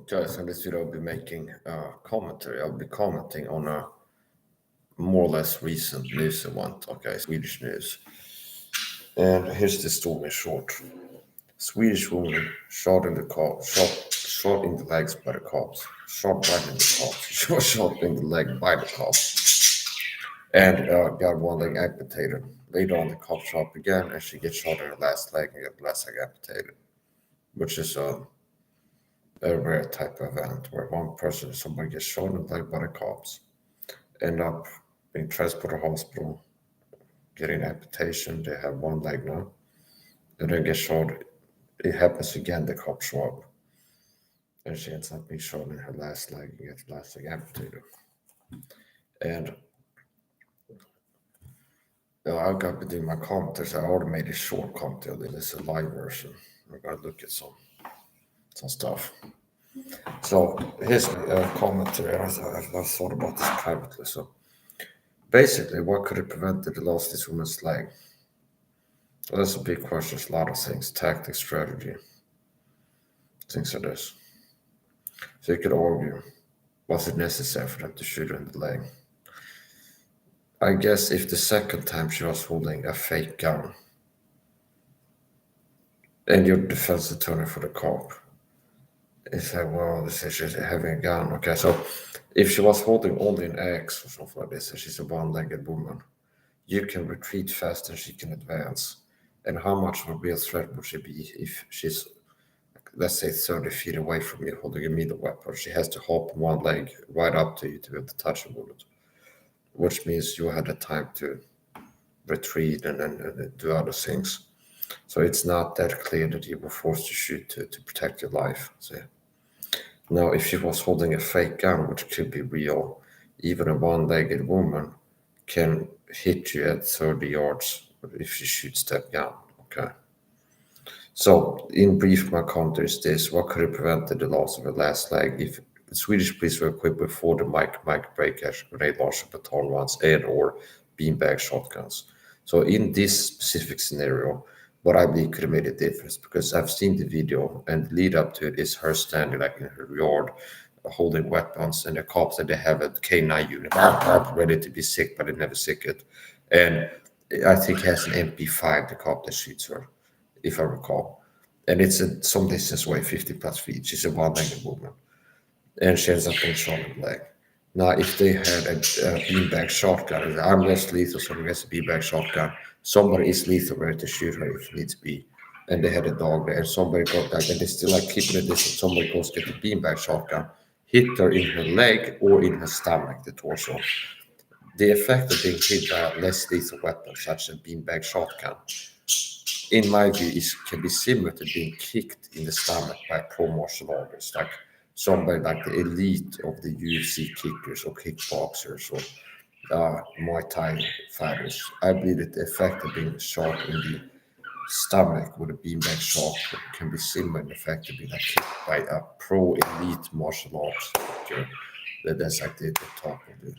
Okay, so in this video I'll be making a commentary. I'll be commenting on a more or less recent news event, okay, Swedish news. And here's the story in short. Swedish woman shot in the shot in the legs by the cops. Shot right in the cops. She was shot in the leg by the cops. And got one leg amputated. Later on the cops shot up again and she gets shot in her last leg and got the last leg amputated. Which is a rare type of event where somebody gets shot in the leg by the cops, end up being transported to hospital, getting amputation. They have one leg now, and then get shot. It happens again. The cops show up, and she ends up being shot in her last leg and gets the last leg amputated. And I've got to do my commentaries. I already made a short commentary. This is a live version. We're gonna look at some stuff. So here's a commentary. I thought about this privately. So basically, what could have prevented the loss of this woman's leg? Well, that's a big question. There's a lot of things: tactics, strategy, things like this. So you could argue, was it necessary for them to shoot her in the leg? I guess if the second time she was holding a fake gun, and your defense attorney for the cop is like, well, she's having a gun. Okay, so if she was holding only an axe or something like this, and she's a one-legged woman, you can retreat fast and she can advance. And how much of a real threat would she be if she's, let's say, 30 feet away from you holding a middle weapon? She has to hop one leg right up to you to be able to touch a bullet, which means you had the time to retreat and do other things. So it's not that clear that you were forced to shoot to protect your life. So now, if she was holding a fake gun, which could be real, even a one-legged woman can hit you at 30 yards if she shoots that gun. Okay. So, in brief, my counter is this: what could have prevented the loss of her last leg if the Swedish police were equipped with 40 Mike break grenade launcher baton runs and/or beanbag shotguns? So, in this specific scenario, what I believe could have made a difference, because I've seen the video and the lead up to it is her standing like in her yard holding weapons, and the cops that they have a K9 unit ready to be sick, but they never sick it. And I think he has an MP5, the cop that shoots her, if I recall. And it's some distance away, 50 plus feet. She's a one-legged woman. And she ends up being shot in the leg. Now, if they had a beanbag shotgun, I'm less lethal, somebody has a beanbag shotgun, somebody is lethal ready to shoot her if needs be. And they had a dog there, and somebody got back, and they still like keeping a distance. Somebody goes get the beanbag shotgun, hit her in her leg or in her stomach, the torso. The effect of being hit by a less lethal weapon, such as a beanbag shotgun, in my view, can be similar to being kicked in the stomach by pro martial artists, like somebody like the elite of the UFC kickers or kickboxers or Muay Thai fighters. I believe that the effect of being shot in the stomach with a beanbag shot can be similar in effect to being like kicked by a pro elite martial arts kicker. That's like the top of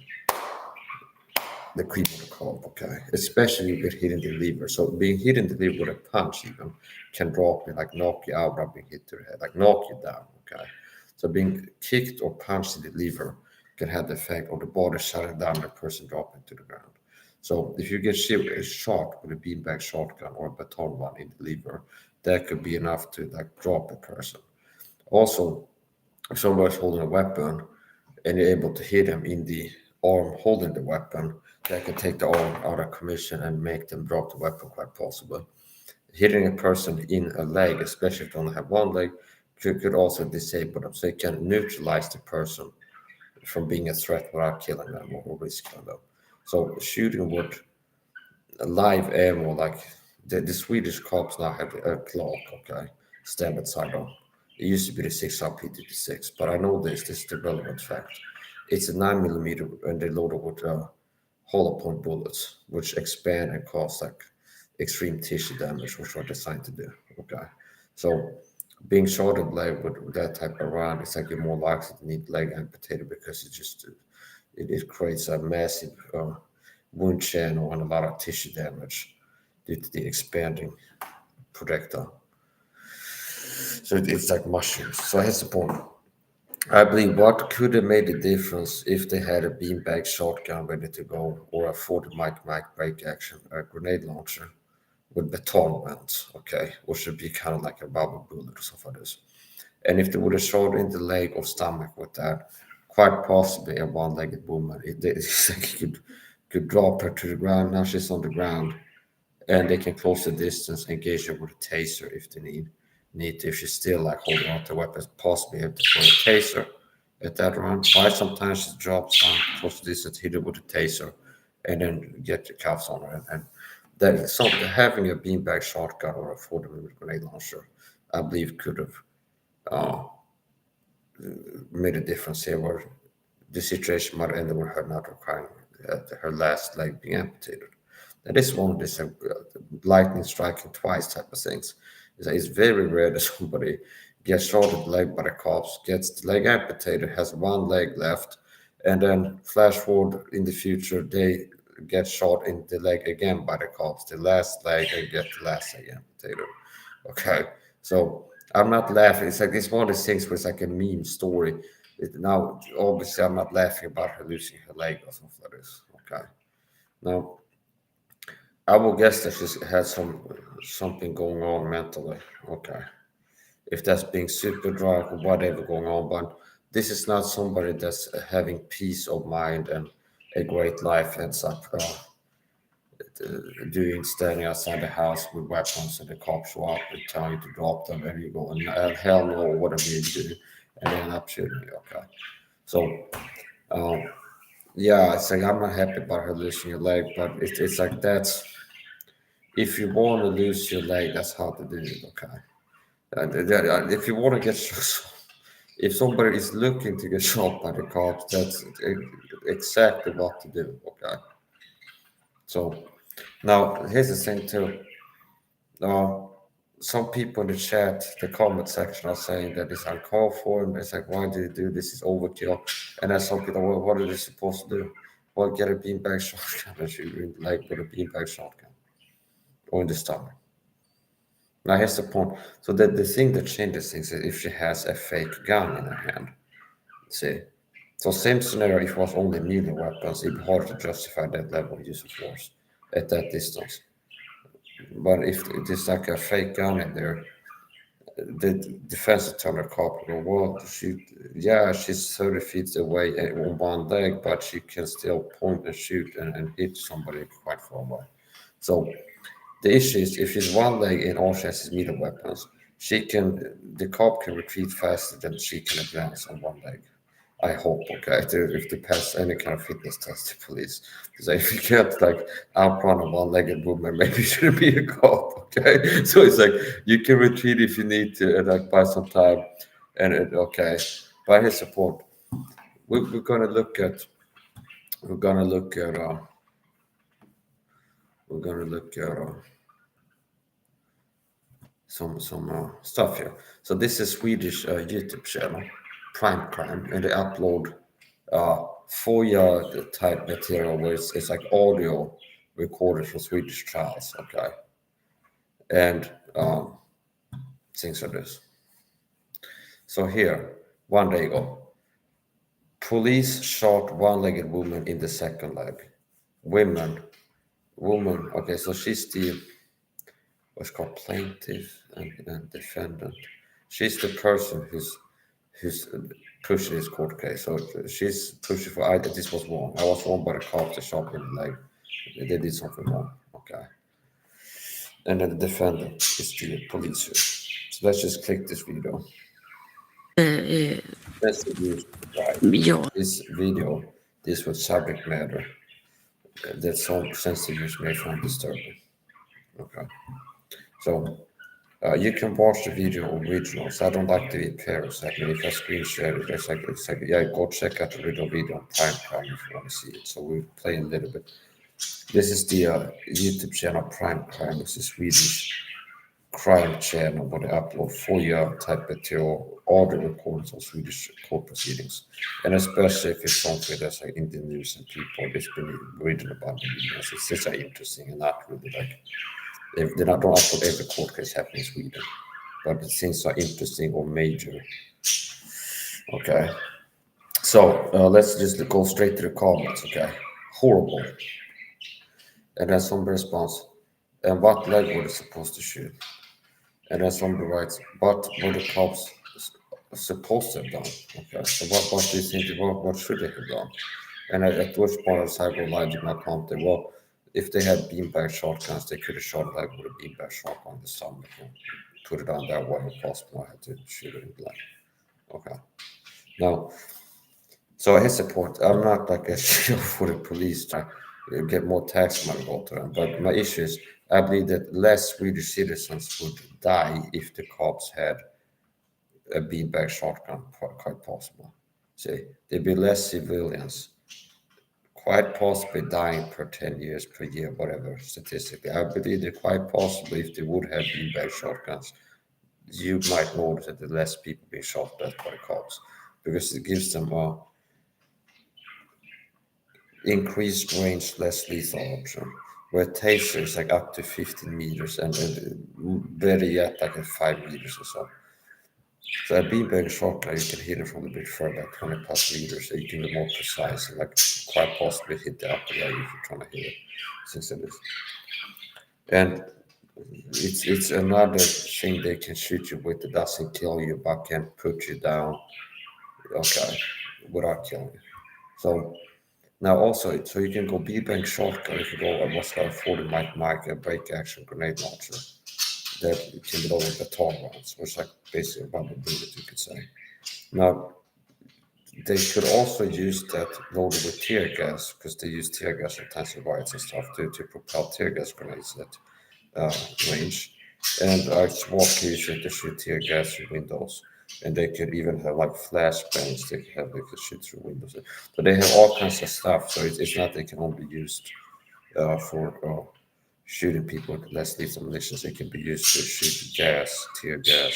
the cream of the crop, okay? Especially if you get hit in the liver. So being hit in the liver with a punch even can drop you, like knock you out of being hit to the head, like knock you down, okay? So being kicked or punched in the liver can have the effect of the body shutting down the person dropping to the ground. So if you get shot with a beanbag shotgun or a baton one in the liver, that could be enough to like drop a person. Also, if somebody's holding a weapon and you're able to hit them in the arm holding the weapon, that can take the arm out of commission and make them drop the weapon quite possible. Hitting a person in a leg, especially if they only have one leg, could also disable them. So it can neutralize the person from being a threat without killing them or risking them. So shooting with live ammo, like the Swedish cops now have a clock, okay, standard sidearm. It used to be the 6R P56, but I know this is the relevant fact. It's a 9mm and they load it with hollow point bullets, which expand and cause like extreme tissue damage, which are designed to do. Okay. So being shot in the leg with that type of round, it's like you're more likely to need leg amputated because it creates a massive wound channel and a lot of tissue damage due to the expanding projectile. So it's like mushrooms. So here's the point. I believe what could have made a difference if they had a beanbag shotgun ready to go or a 40 mic break action grenade launcher with baton vents, okay, or should be kind of like a rubber bullet or something like this. And if they would have shot in the leg or stomach with that, quite possibly a one-legged woman, it's like could drop her to the ground. Now she's on the ground, and they can close the distance, engage her with a taser if they need to. If she's still like holding on to weapons, possibly have to throw a taser at that round. Why sometimes she drops down close to distance, hit her with a taser, and then get the cuffs on her. And that something having a beanbag shotgun or a 40 millimeter grenade launcher, I believe, could have uh, made a difference here, where the situation might end with her not requiring her last leg being amputated. That is one of these lightning striking twice type of things. It's very rare that somebody gets shot in the leg by the cops, gets the leg amputated, has one leg left, and then flash forward in the future, they get shot in the leg again by the cops, the last leg, and get the last leg amputated. Okay, so I'm not laughing. It's like it's one of these things where it's like a meme story. Now, obviously, I'm not laughing about her losing her leg or something like this. Okay, now I will guess that she's had something going on mentally. Okay, if that's being super drunk or whatever going on, but this is not somebody that's having peace of mind and a great life ends up doing standing outside the house with weapons and the cops show up and tell you to drop them and you go and hell no, whatever you do, and they end up shooting you. Okay, so um, yeah, it's like I'm not happy about her losing her leg, but it's like that's if you want to lose your leg, that's how to do it. Okay, if you want to get shot, if somebody is looking to get shot by the cops, that's exactly what to do. Okay, so now here's the thing too. Uh, some people in the chat, the comment section, are saying that it's uncalled for, and it's like, why do you do this? It's overkill. And then some people, well, what are they supposed to do? Well, get a beanbag shotgun and shoot you in the leg with a beanbag shotgun or in the stomach. Now, here's the point. So the thing that changes things is if she has a fake gun in her hand. See? So same scenario, if it was only melee weapons, it'd be hard to justify that level of use of force at that distance. But if it is like a fake gun in there, the defense attorney cop go, well, yeah, she's 30 feet away on one leg, but she can still point and shoot and hit somebody quite far away. So the issue is if she's one leg and all she has is melee weapons, the cop can retreat faster than she can advance on one leg. I hope, okay, if they pass any kind of fitness test to police. So if you can't like outrun a one-legged woman, maybe you shouldn't be a cop, okay? So it's like you can retreat if you need to and like buy some time okay. By his support, we're gonna look at we're gonna look at we're gonna look at some stuff here. So this is Swedish YouTube channel, Prime Crime, and they upload FOIA type material where it's like audio recorded from Swedish trials, okay, and things like this. So here, one day ago, police shot one-legged woman in the second leg. Woman. Okay, so she's the what's called plaintiff and defendant. She's the person who's pushing this court case. So she's pushing for. This was wrong. I was wrong by the cops. They shot me in the leg. They did something wrong. Okay. And then the defendant is the police here. So let's just click this video. That's the views right. Ja, This video, this was subject matter that some sensitive news may find disturbing. Okay. So you can watch the video original. So I don't like to be parasite. I mean, if I screen share it, it's like yeah, go check out the original video on Prime Crime if you want to see it. So we'll play a little bit. This is the YouTube channel Prime Crime. It's a Swedish crime channel where they upload FOIA type material, audio recordings of Swedish court proceedings, and especially if it's something that's like in the news and people that's been reading about the news. It's just like interesting and not really like they don't upload every court case happening in Sweden, but the things are interesting or major Okay. So let's just go straight to the comments. Okay. Horrible. And then somebody responds, and what leg were they supposed to shoot? And then somebody writes, but were the cops supposed to have done? Okay, so what do you think, what should they have done? And at which point I decided to lie to my commented, well, if they had beanbag shotguns, they could have shot like with a beanbag shotgun this summer and put it on that way if possible. I had to shoot it in black. Okay. Now, so here's the point. I'm not like a shield for the police trying to get more tax money go to them. But my issue is I believe that less Swedish citizens would die if the cops had a beanbag shotgun, quite possible. See, there'd be less civilians, quite possibly dying per 10 years per year, whatever, statistically. I believe that quite possibly if they would have beanbag shotguns, you might notice that there's less people being shot at by the cops because it gives them a increased range, less lethal option. Where taser is like up to 15 meters and better yet, like at 5 meters or so. So a beanbag shotgun, you can hit it from a bit further, 20 plus meters, so you can be more precise and like quite possibly hit the upper leg if you're trying to hit it, since it is. And it's another thing they can shoot you with that doesn't kill you but can put you down, okay, without killing you. So now also, so you can go beanbag shotgun if you go what's called a 40 mic a break action grenade launcher that can be loaded with baton rounds, which is like basically a rubber bullet, you could say. Now, they could also use that loaded with tear gas because they use tear gas in tons of riots and stuff to propel tear gas grenades at range. And SWAT can use it to shoot tear gas through windows. And they could even have like flashbangs they could shoot through windows. So they have all kinds of stuff. So it's not they can only be used for shooting people with less lethal munitions. They can be used to shoot gas, tear gas,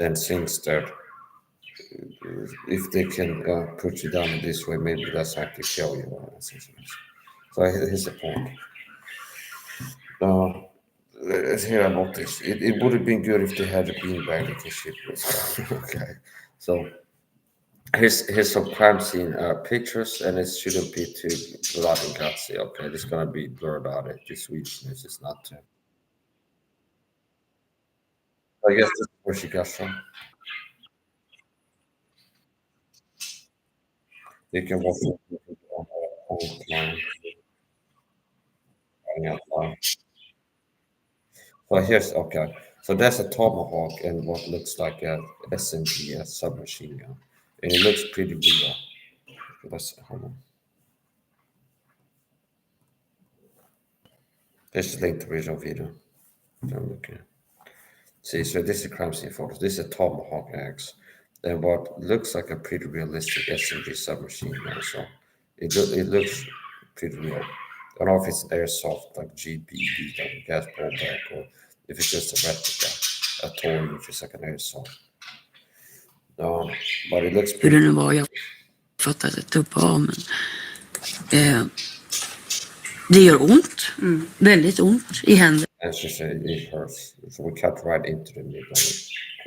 and things that if they can put you down in this way, maybe that's actually kill you. So here's the point. Let's hear about this. It would have been good if they had a beanbag they could shoot with. Okay, so here's some crime scene pictures, and it shouldn't be too blood and gutsy. Okay, it's gonna be blurred out. The Swedishness is not too. I guess this is where she got from. You can watch it online. So here's okay. So there's a tomahawk and what looks like a SMG, a submachine gun, and it looks pretty real. Let's hold on. There's a link to the original video. Okay. See, so this is crime scene photos. This is a tomahawk axe, and what looks like a pretty realistic SMG submachine gun. So it looks pretty real. I don't know if it's an airsoft like GBB, like a gas blowback, or if it's just a replica, a toy, if it's like an airsoft. But it looks Hur pretty. det nu var, jag fattar att det upp av, men det gör ont, väldigt ont i händerna. And she said it hurts. So we cut right into the middle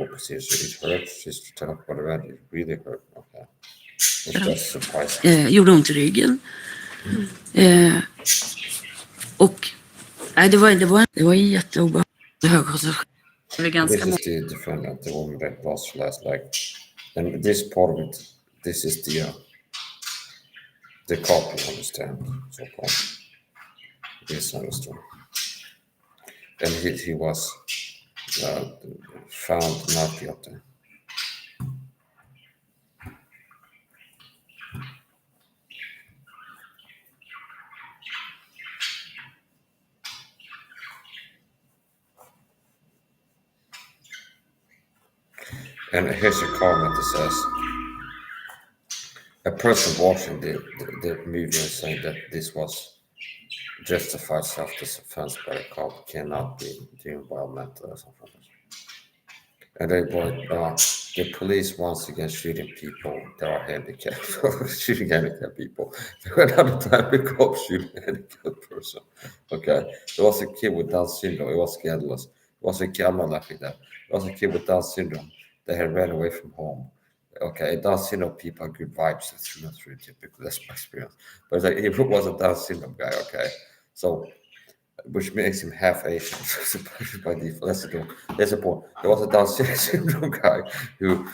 position. It hurts. She's talking about it. It really hurt. Okay. It's just surprising. Gjorde ont i ryggen. Och nej, det var jätteobehagligt. This is the defendant, the woman that lost her last leg. And this part of it, this is the cop, you understand, so called. Misunderstood. And he was found not guilty. And here's a comment that says, a person watching the movie and saying that this was justified self-defense by a cop cannot be doing environmental or something like that. And they the police once again shooting people that are handicapped, shooting handicapped people. Another time the cop shooting a handicapped person. Okay, there was a kid with Down syndrome. It was scandalous. It was a kid. I'm not laughing at that. It was a kid with Down syndrome that had ran away from home Okay, Down syndrome people are good vibes. That's not really typical. That's my experience. But it's like he was a Down syndrome guy. Okay, so which makes him half Asian by default. That's the point. There was a Down syndrome guy who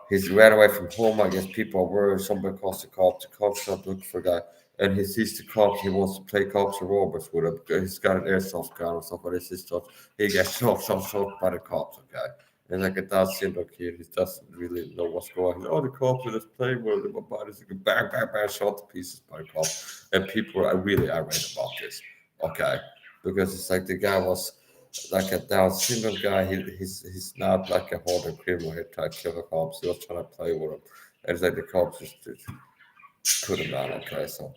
he's ran away from home. I guess people are worried. Somebody calls the cops. The cops not looking for a guy, and he sees the cops. He wants to play cops and robbers with him. He's got an airsoft gun or something. This is stuff. He gets shot by the cops. Okay. And like a Down syndrome kid, he doesn't really know what's going on. Oh, the cops are just playing with him. But it's like bang, bang, bang, shot to pieces by the cops. And people are really irate about this. Okay, because it's like the guy was like a Down syndrome guy. He's not like a hardened criminal. He tried to kill the cops. He was trying to play with him. And it's like the cops just put him down. Okay, so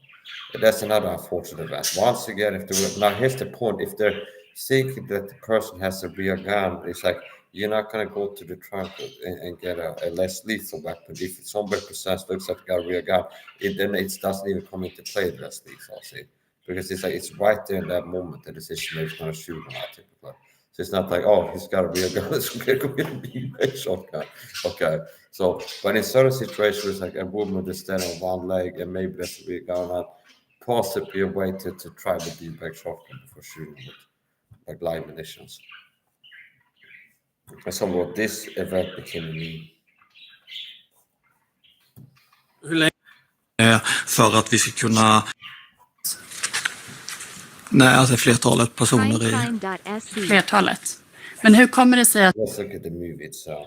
that's another unfortunate event. Once again, now here's the point: if they're thinking that the person has a real gun, it's like you're not gonna go to the trunk and get a less lethal weapon. If somebody presents looks like they got a real gun, then it doesn't even come into play the less lethal. See, because it's like it's right there in that moment the decision is gonna shoot or not typically. So it's not like, oh, he's got a real gun, it's okay, go get a beanbag shotgun. Okay. So, but in certain situations, it's like a woman that's standing on one leg and maybe that's a real gun, not possibly a way to try the beanbag shotgun before shooting with like live munitions. And so what this event became a meme. Hur länge för att vi ska kunna... Nej, alltså flertalet personer i... Flertalet. Men hur kommer det sig att Let's look at the movie itself.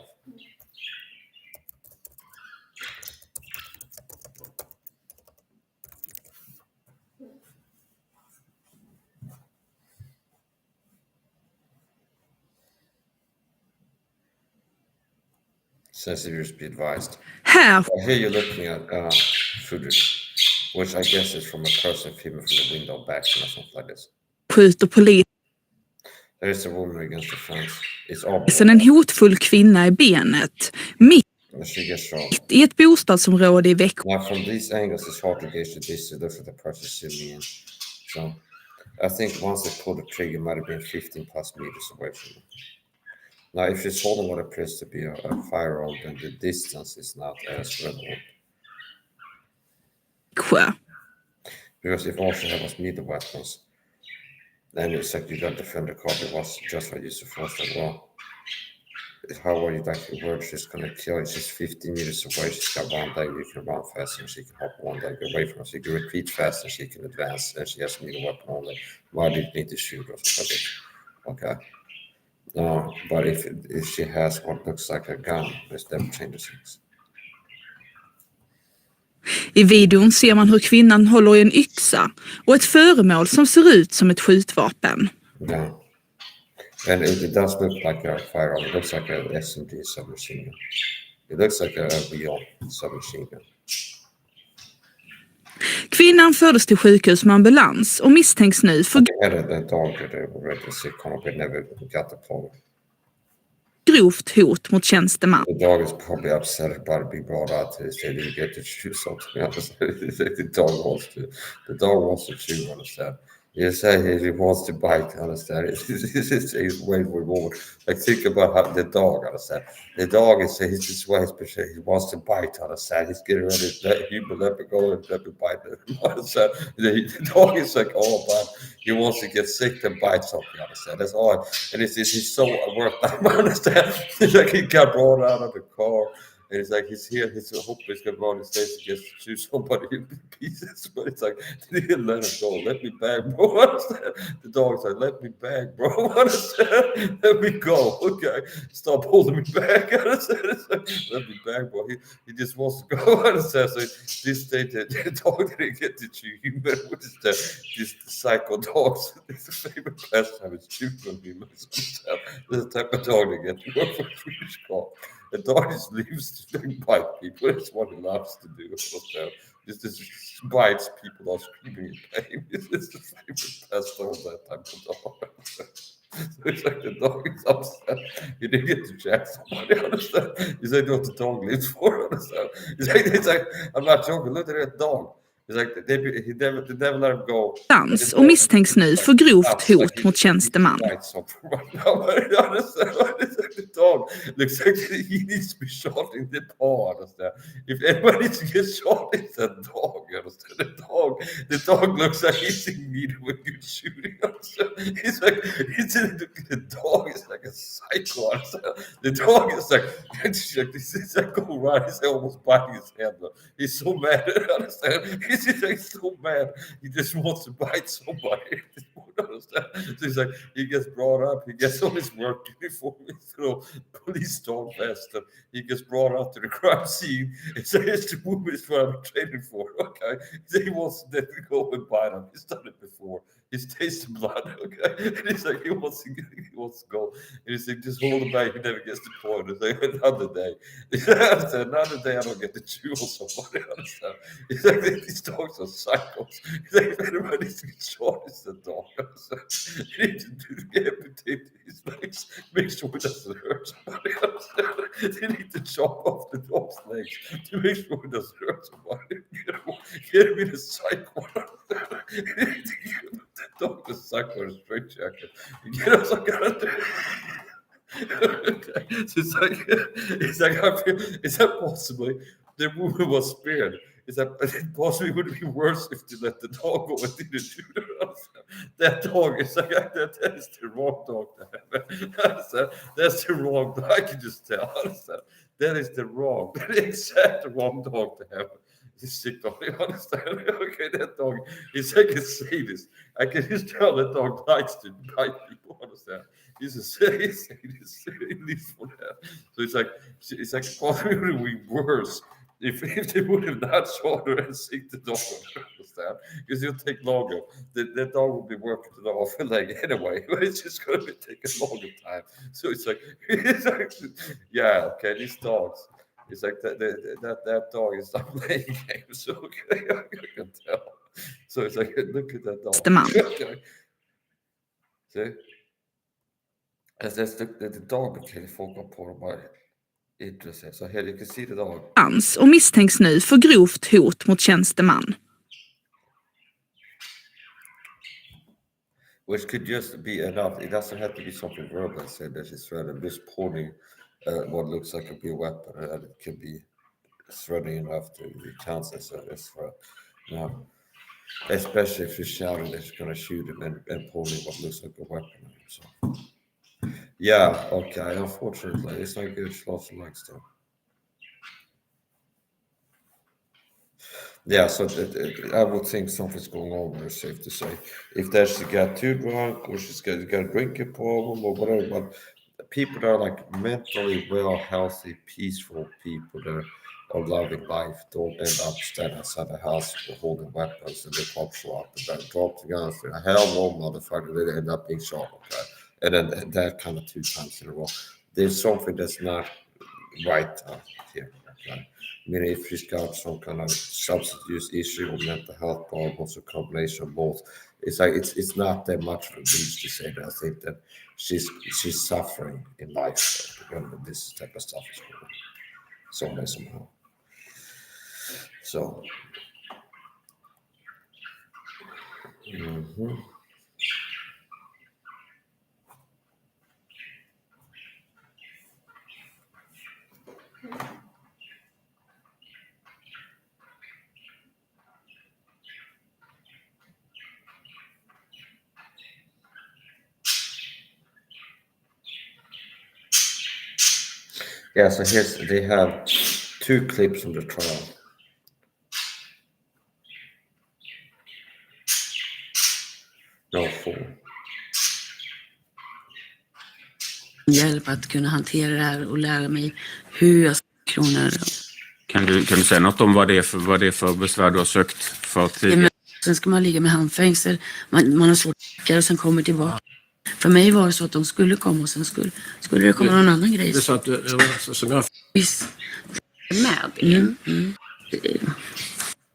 Sensors be advised. Här Here you're looking at footage, which I guess is from a person filming from the window back or something like this. skjuter polisen There is a woman against the fence. It's all en hotfull kvinna i benet mitt she gets shot. i ett bostadsområde i Växjö. Now from these angles it's hard to gauge the distance. Look at the person zooming in. So I think once they pulled the trigger it might have been 15 plus meters away from them. Now if she's holding what appears to be a firearm, then the distance is not as relevant. Because if all she had was meter weapons, then it's like you got to defend the car. It was just like use the force as well. How are you like worried she's gonna kill you? She's 15 meters away, she's got one leg, you can run fast and she can hop one leg away from her. She can retreat fast and she can advance and she has a meter weapon only. Why do you need to shoot her? Okay. No, but if she has what looks like a gun, this never changes things. I videon ser man hur kvinnan håller i en yxa och ett föremål som ser ut som ett skjutvapen. Yeah. And it does look like a firearm. It looks like a SMG submachine gun. It looks like a real submachine gun. Kvinnan fördes till sjukhus med ambulans och misstänks nu för They had a dog that they were ready to sick on, but never got the plug. grovt hot mot tjänsteman. The dog is probably upset about it being brought out to say that you get to choose something. The dog wants to chew, understand? You say he wants to bite, understand? He's waiting for a moment. Like think about how the dog, understand? The dog is he's just way special. He wants to bite, understand? He's getting ready to let me go and let me bite him, understand? The dog is like all about he wants to get sick and bite something, understand? That's all. And he's so worked up, understand? It's like he got brought out of the car. And it's like he's here, he's hoping he's gonna go on the stage and just shoot somebody in pieces. But it's like, they didn't let him go. Let me back, bro. Understand? The dog's like, let me back, bro. Understand? Let me go. Okay. Stop holding me back. Understand? Like, let me back, bro. He just wants to go. Understand? So this stage the dog didn't get to chew human, which is this psycho dogs. It's the favorite pastime is chewing on humans. This is the type of dog they get to work for Swedish call. The dog just leaves to bite people. That's what he loves to do. Just bites people that are screaming in pain. It's the favorite pastime of that type of dog. So it's like the dog is upset. He didn't get to jack somebody, understand? He's like what the dog lives for, understand? It's like I'm not joking. Look at that dog. It's like they never let him go. Och misstänks nu för grovt hot mot tjänsteman. The dog looks like he needs to be shot in the paw. Understand? If anybody needs to get shot, it's a dog. Understand? The dog looks like he's in need of a good shooting. Understand? The dog is like a psycho. Understand? The dog is like this like go right. He's almost biting his head. He's so mad. Understand? He's like so mad. He just wants to bite somebody. Understand? So he's like he gets brought up. He gets on his work uniform. Police dog vest, and he gets brought out to the crime scene. And so here's the woman is what I'm training for. Okay, so he wants to go and bite him. He's done it before. He's tasted blood. Okay, and he's like he wants to go. And he's like just hold him back. He never gets the point. It's like another day. Another day I don't get to chew on somebody. Understand? He's like these dogs are psychos. He's like if anybody needs to get shot, it's the dog. You need to amputate his legs. Make sure it doesn't hurt somebody. They need to chop off the dog's legs to make sure it doesn't hurt somebody. Get him in a psycho. The dog is psycho in a straight jacket. Get him some kind of. Okay. So it's like I feel, is that possibly the woman was spared? Is that possibly would it be worse if they let the dog go and didn't shoot her? That dog is like that is the wrong dog to have. That's the wrong dog. I can just tell. That is the exact wrong dog to have. He's sick dog. You understand? Okay, that dog is like a sadist. I can just tell that dog likes to bite people. Understand? He's a sadist for that. So it's like possibly would be worse. If they would have not shot her and sick the dog, understand? Because it'll take longer. The dog will be working to the off leg anyway, but it's just going to take a longer time. So it's like yeah, okay, these dogs. It's like that dog is not playing games. So okay, I can tell. So it's like look at that dog. Okay. See? As the dog okay, folk har på dem bara. So here you can see the dog. Och misstänks nu för grovt hot mot tjänsteman. Which could just be enough. It doesn't have to be something verbal. Said that she's threatened. Just pointing what looks like a weapon, and it could be threatening enough to be counts as a threat. No. Especially if she's shouting that she's going to shoot him and pointing what looks like a weapon. So. Yeah, okay. Unfortunately, it's not good. She lost her legs though. Yeah, so I would think something's going on there, safe to say. If she got too drunk or she's got a drinking problem or whatever, but people that are like mentally well, healthy, peaceful people that are loving life don't end up standing outside the house holding weapons and the cops show up and then drop the guns. Hell no, motherfucker, they end up being shot, okay? And then that kind of 2 times in a row. There's something that's not right here. Okay? I mean, if she's got some kind of substance use issue or mental health problems, a combination of both, it's like it's not that much of a reach to say that. I think that she's suffering in life when this type of stuff is going on, some way, somehow. So. Mm-hmm. Yeah, so they have 2 clips from the trial. No, 4. Hjälp att kunna hantera det här och lära mig hur jag ska kronor. Kan du säga något om vad det är för besvär du har sökt för tidigare? Sen ska man ligga med handfängsel. Man har svårt att läka och sen kommer tillbaka. För mig var det så att de skulle komma och sen skulle det komma någon annan grej. Det sa att du var Visst. Med.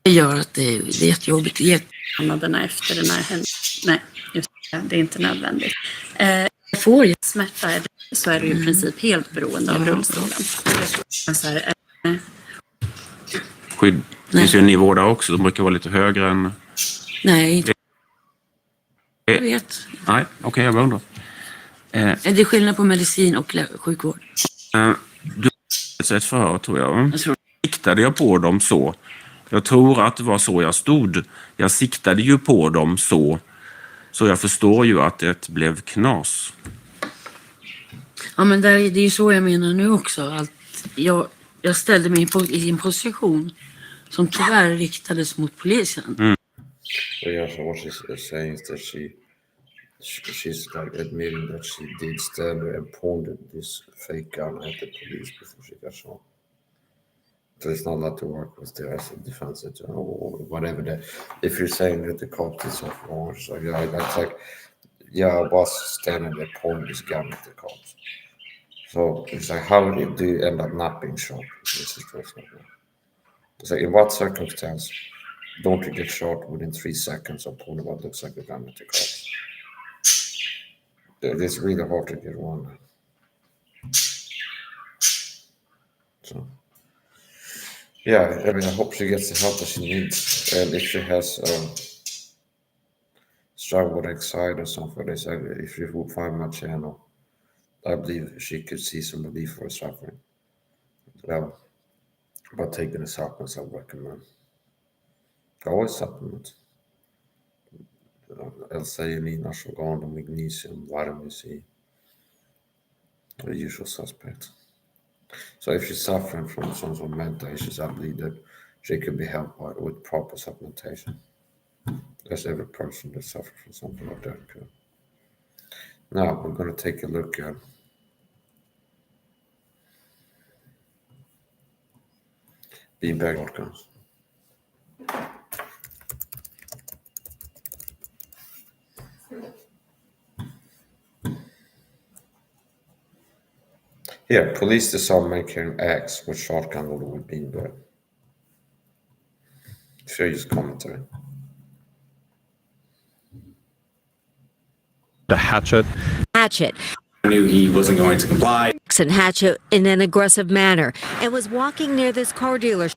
Det gör att det är jättejobbigt. Månaderna efter den här händelsen. Nej, just det är inte nödvändigt. Får jag smärta så är du i princip helt beroende av rullstolen. Det finns ju en nivå där också. De brukar vara lite högre än... Nej, inte jag vet. Nej, okej, jag bara undrar. Det är skillnad på medicin och sjukvård. Du hade ett förhör, tror jag. Jag tror Siktade jag på dem så. Jag tror att det var så jag stod. Jag siktade ju på dem så. Så jag förstår ju att det blev knas. Ja, men det är ju så jag menar nu också. Att jag ställde mig i en position som tyvärr riktades mot polisen. Yeah, so what she's saying is that she's like admitting that she did stand there and pointed this fake gun at the police before she got shot. So it's not allowed to work with the as a defense attorney or whatever. If you're saying that the cops did something wrong, so yeah, that's like, yeah, I was standing there pointing this gun at the cops. So it's like, how do you end up not being shot in this situation? It's like, in what circumstance don't you get shot within 3 seconds of pointing what looks like a gun at the cops? It's really hard to get one. So, yeah, I mean, I hope she gets the help that she needs. And if she has struggle with anxiety or something, they say if she would find my channel, I believe she could see some relief for her suffering. But taking the supplements, I recommend. Always supplements. L-theanine, ashwagandha, magnesium, vitamin C. The usual suspects. So if she's suffering from some sort of mental issues, I believe that she could be helped with proper supplementation. As every person that suffers from something like that could. Now we're going to take a look at beanbag outcomes. Here, police disarm man carrying axe with shotgun loaded with beanbag. Serious commentary. The hatchet. I knew he wasn't going to comply. And Hatchet in an aggressive manner and was walking near this car dealership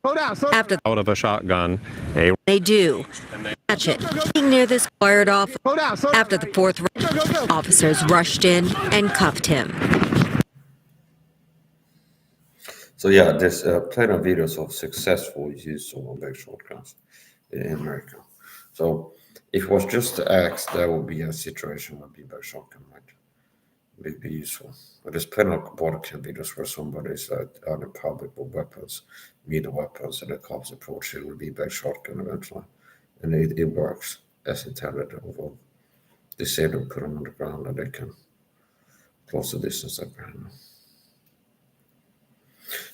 after Out of a shotgun. they do. Hatchet walking near this fired off after the fourth round. Officers rushed in and cuffed him. So yeah, there's plenty of videos of successful use of beanbag shotguns in America. So if it was just the axe, there would be a situation where beanbag shotgun might be useful. But there's plenty of body cam videos where somebody's out in public with weapons, meter weapons, and the cops approach it with beanbag shotgun eventually. And it works as intended. Although they say they put them on the ground and they can close the distance up behind them.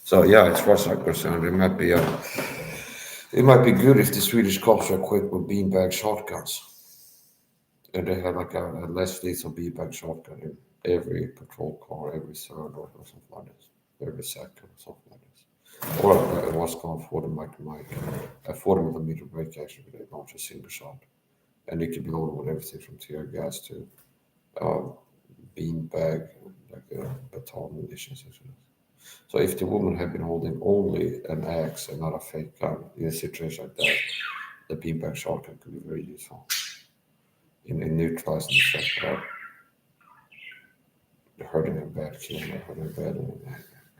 So yeah, as far as I'm concerned, it might be good if the Swedish cops are equipped with beanbag shotguns, and they have like a less lethal beanbag shotgun in every patrol car, every third or something like this, every second or something like this. Or what's called 40 a 40mm break action, they launch a single shot, and it can be loaded with everything from tear gas to beanbag, like baton munitions. So if the woman had been holding only an axe and not a fake gun in a situation like that, the beanbag shotgun could be very useful in neutralizing the effect of hurting a bad killing or hurting a bad and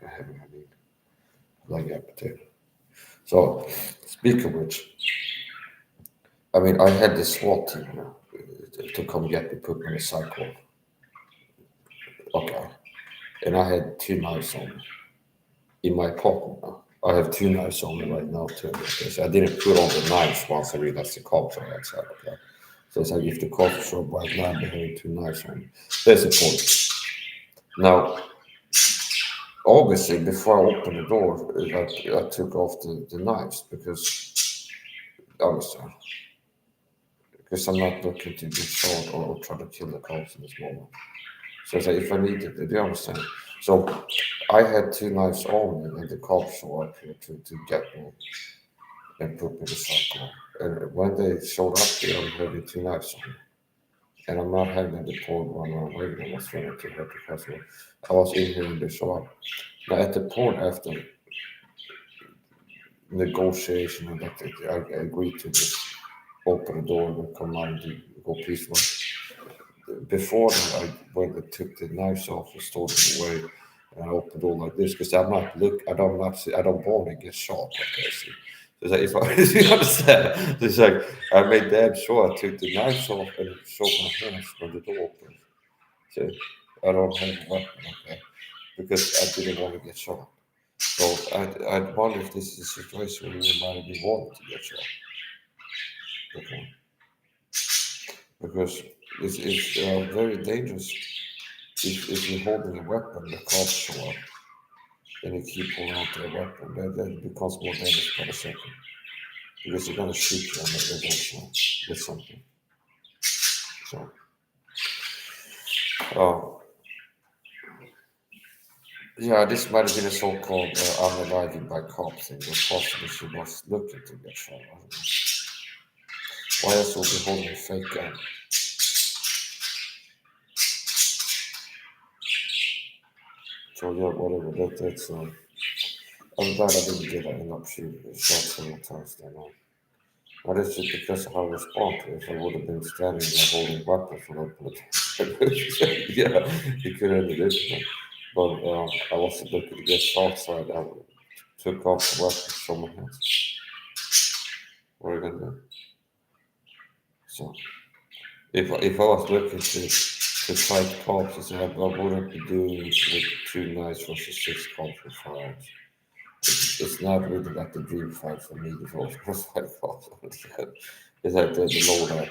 having a need like appetite. So speaking of which, I mean, I had this SWAT team to come get me, put me in a psych ward. Okay. And I had 2 knives on me. In my pocket now. I have 2 knives on me right now too. Okay, so I didn't put on the knives once I realized the cops are outside. Okay, so it's like if the cops show up right now, they're having 2 knives on me. There's a point. Now, obviously, before I opened the door, I took off the knives because I'm not looking to get shot or try to kill the cops in this moment. So it's like if I needed it, do you understand? So I had 2 knives on me, and the cops show up here to get me and put me in the cycle. And when they showed up here, I'm having 2 knives on me. And I'm not having the point run around waving. I was trying to hurt the customer. I was in here and they show up. Now at the point after negotiation and that I agreed to just open the door and come out and go peaceful. Before that, when I took the knives off and stored them away, and I opened the door like this because I don't want to get shot. Okay, see. So it's like, if you understand, it's like I made damn sure I took the knives off and showed my hands when the door opened. So I don't have a weapon, okay, because I didn't want to get shot. So I wonder if this is a situation where we might be wanting to get shot. Okay. Because it's very dangerous if you're holding a weapon, the cops show up, and you keep holding on to the weapon, that becomes more dangerous by the second. Because they're going to shoot you on the eventually with something. So, yeah, this might have been a so-called unaliving by cops thing, but possibly she was looking to get shot. I don't know. Why else would be holding a fake gun? So yeah, whatever. That's I'm glad I didn't get end up shooting shot several times then on. But it's just because of how I respond to it. If I would have been standing there holding a weapon for that, yeah, he could have ended it. But I wasn't looking to get shot, so I took off the weapon from my hands. What are you gonna do? So if I was looking to fight cops, I wouldn't be doing it with 2 knives versus 6 cops with firearms. It's not really like the dream fight for me if I was going to fight cops. It's like the low that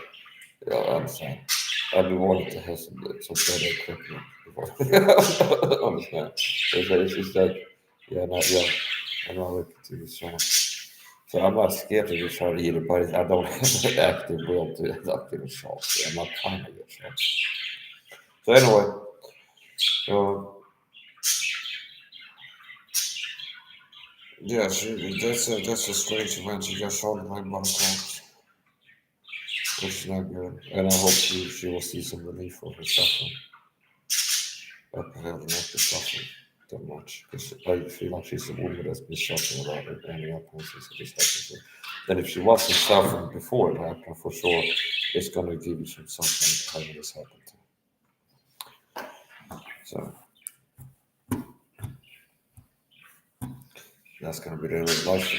I understand. I'd be wanting to have some better equipment before. Understand? It's like, I'm not looking to be strong. So I'm not scared to get shot either, but I don't have the active will to end up getting shot. So I'm not trying to get shot. So anyway, yeah, that's a strange event. She got shot by cops, which is not good. And I hope she will see some relief for her suffering. I have not been suffering that much because I feel like she's a woman that's been suffering a lot of any other since this happened. And if she wasn't suffering before it happened, for sure, it's going to give you some suffering having this happen to. So that's going to be the end of life.